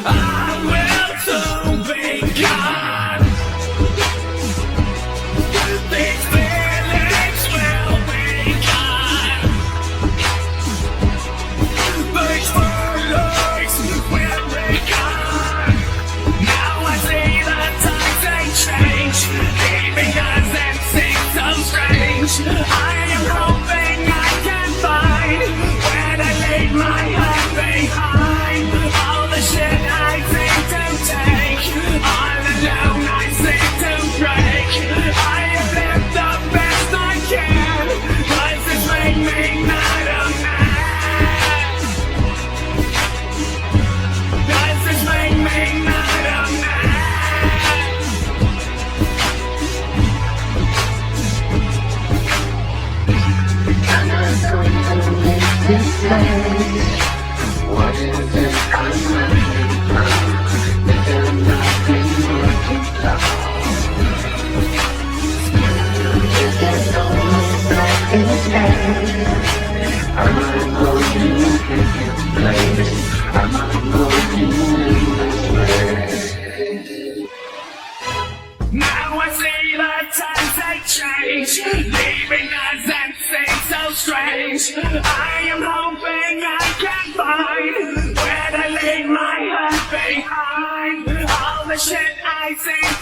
I will soon be gone. These feelings will be gone. These feelings will be gone. Now I see the times they change, leaving us and seem so strange. I am hoping I can find where to leave my heart behind. All the shit I seem to take, all alone I seem to break. I have lived the best I can, 'cause it's made me not a man. 'Cause it's made me not a man. I'm not going to make this place. What is it I'm running from? There's nothing working out. Just get almost back in space. I'm not going to take its place. I'm not going to leave this place. Now I see the times they change, leaving us and seem so strange. I am hoping I can find where to leave my heart behind. All the shit I seem